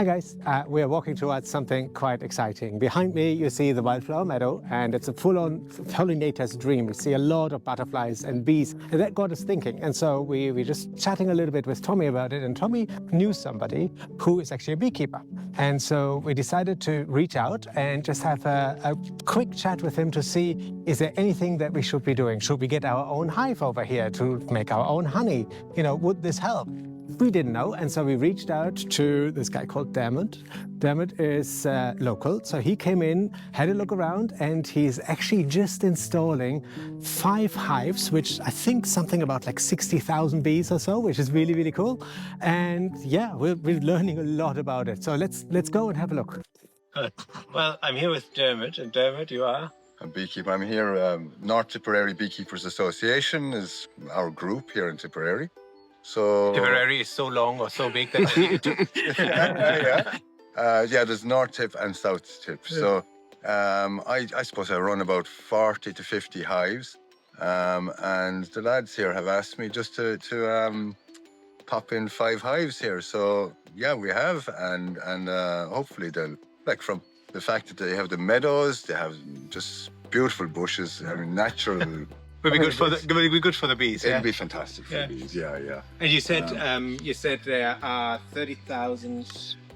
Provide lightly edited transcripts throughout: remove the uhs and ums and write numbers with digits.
Hi guys, we are walking towards something quite exciting. Behind me you see the wildflower meadow, and it's a full-on pollinator's dream. We see a lot of butterflies and bees, and that got us thinking. And so we just chatting a little bit with Tommy about it, and Tommy knew somebody who is actually a beekeeper. And so we decided to reach out and just have a quick chat with him to see, is there anything that we should be doing? Should we get our own hive over here to make our own honey? You know, would this help? We didn't know, and so we reached out to this guy called Dermot. Dermot is local, so he came in, had a look around, and he's actually just installing 5 hives, which I think something about like 60,000 bees or so, which is really, really cool. And yeah, we're learning a lot about it. So let's go and have a look. Well, I'm here with Dermot, and Dermot, you are? A beekeeper. I'm here. North Tipperary Beekeepers Association is our group here in Tipperary. So Tipperary is so long or so big that I needed to. yeah, there's North Tip and South Tip. So I suppose I run about 40 to 50 hives, and the lads here have asked me just to pop in 5 hives here. So yeah, we have, and hopefully they'll, like, from the fact that they have the meadows, they have just beautiful bushes. I mean, natural. Would be good for the bees. It'd be fantastic for the bees. Yeah. And you said there are 30,000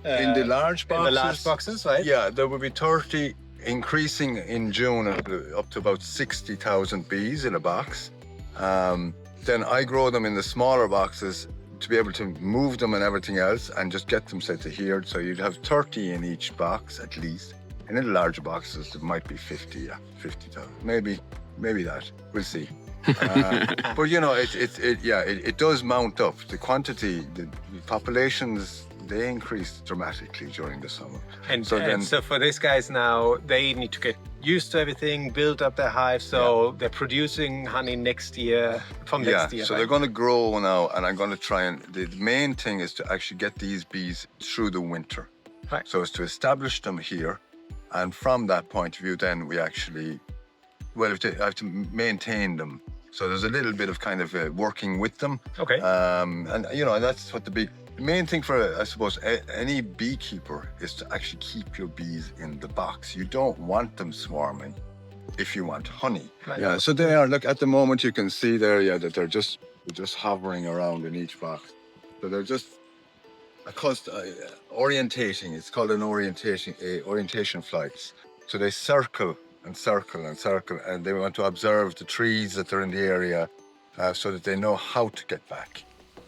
in the large boxes. In the large boxes, right? Yeah, there will be 30, increasing in June up to about 60,000 bees in a box. Then I grow them in the smaller boxes to be able to move them and everything else, and just get them set to here. So you'd have 30 in each box at least. And in the larger boxes, there might be 50, 50,000, maybe that. We'll see. But you know, it does mount up. The quantity, the populations, they increase dramatically during the summer. And so for these guys now, they need to get used to everything, build up their hive, so they're producing honey next year, from next year. So they're going to grow now, and I'm going to try, and the main thing is to actually get these bees through the winter. Right. So it's to establish them here, and from that point of view, then we actually, I have to maintain them. So there's a little bit of kind of working with them. Okay. And you know, that's what the main thing for, I suppose, any beekeeper is to actually keep your bees in the box. You don't want them swarming if you want honey. Right. Yeah. So they are. Look, at the moment you can see there, that they're just hovering around in each box. So they're just orientating. It's called an orientation flights. So they circle and circle and circle, and they want to observe the trees that are in the area, so that they know how to get back.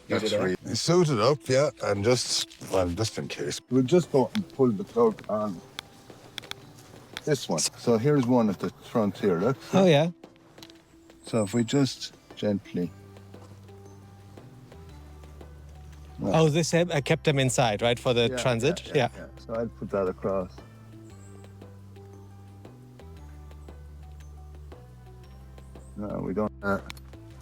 That's really suited up, yeah, and just in case. We'll just go and pull the plug on this one. So here's one at the front here, look. Oh, yeah. So if we just gently... Oh, this kept them inside, right, for the transit? Yeah. So I'll put that across. No, we don't.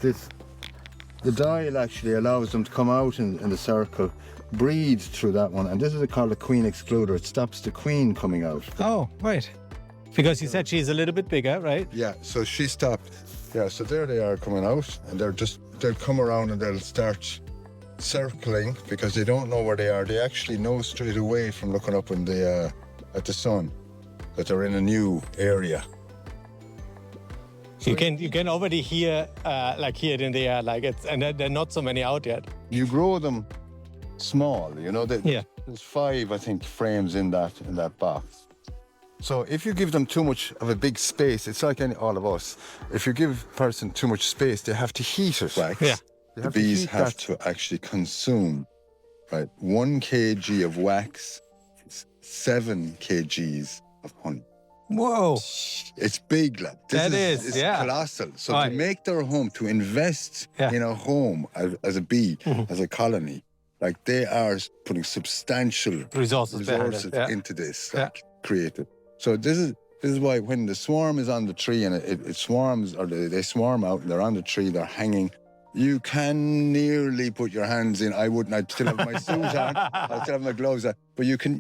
The dial actually allows them to come out in the circle, breathe through that one, and this is called a queen excluder. It stops the queen coming out. Oh, right. Because you said she's a little bit bigger, right? Yeah, so she stopped. Yeah, so there they are coming out, and they'll come around and they'll start circling because they don't know where they are. They actually know straight away from looking up at the sun that they're in a new area. You can already hear it in the air, like it's, and there are not so many out yet. You grow them small, you know. There's 5, I think, frames in that box. So if you give them too much of a big space, it's like all of us. If you give a person too much space, they have to heat it. Right. Yeah. The bees have to actually consume, right, 1 kg of wax, 7 kgs of honey. Whoa. It's big, lad. It's colossal. So to make their home, to invest in a home as a bee, as a colony, like, they are putting substantial resources into this, created. So this is why when the swarm is on the tree and it swarms, or they swarm out and they're on the tree, they're hanging, you can nearly put your hands in. I wouldn't. I'd still have my suit on. I'd still have my gloves on. But you can,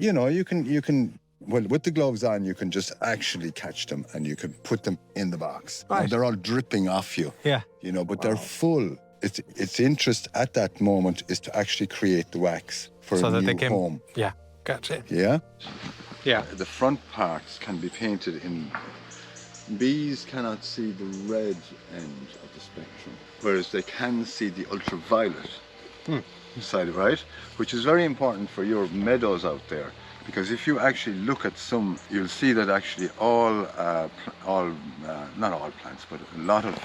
well, with the gloves on, you can just actually catch them and you can put them in the box. Right. And they're all dripping off you. Yeah. But they're full. Its interest at that moment is to actually create the wax for a new home. Yeah. Gotcha. Yeah? Yeah. The front parts can be painted in... Bees cannot see the red end of the spectrum, whereas they can see the ultraviolet side, right? Which is very important for your meadows out there, because if you actually look at some, you'll see that actually not all plants, but a lot of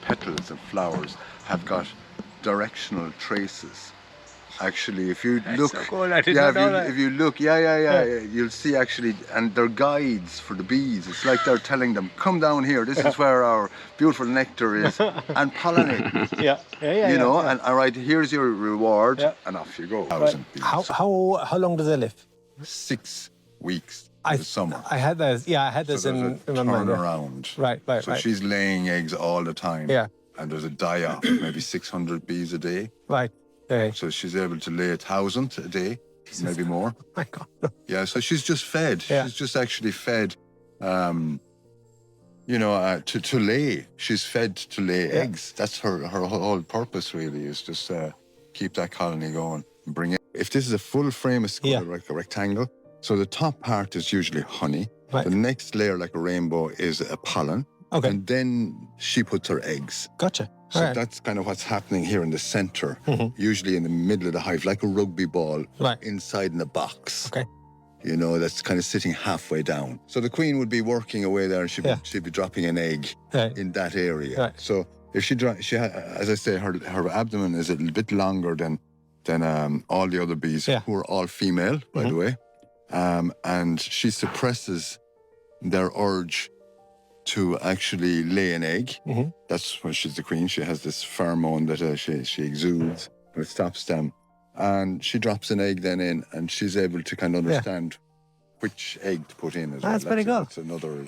petals of flowers have got directional traces. Actually, if you look, so cool. I didn't know that. If you look, you'll see actually, and they're guides for the bees. It's like they're telling them, come down here. This is where our beautiful nectar is, and pollinate. You know, and all right, here's your reward, and off you go. Bees. How long do they live? 6 weeks in the summer. I had this. Yeah, I had this in my mind. Around. Right. So she's laying eggs all the time. Yeah. And there's a die-off, maybe 600 bees a day. Right. Okay. So she's able to lay 1,000 a day, maybe more. Oh my God. Yeah, so she's just fed. Yeah. She's just actually fed, to lay. She's fed to lay eggs. That's her whole purpose, really, is just keep that colony going and bring it. If this is a full frame of skull, like a rectangle, so the top part is usually honey. Right. The next layer, like a rainbow, is a pollen. Okay. And then she puts her eggs. Gotcha. So that's kind of what's happening here in the center, usually in the middle of the hive, like a rugby ball, inside in a box. Okay. You know, that's kind of sitting halfway down. So the queen would be working away there, and she'd be dropping an egg in that area. Right. So if as I say, her abdomen is a little bit longer than all the other bees, who are all female, by the way, and she suppresses their urge to actually lay an egg. That's when she's the queen. She has this pheromone that she exudes, and it stops them. And she drops an egg then in, and she's able to kind of understand which egg to put in as well. That's pretty good. That's another,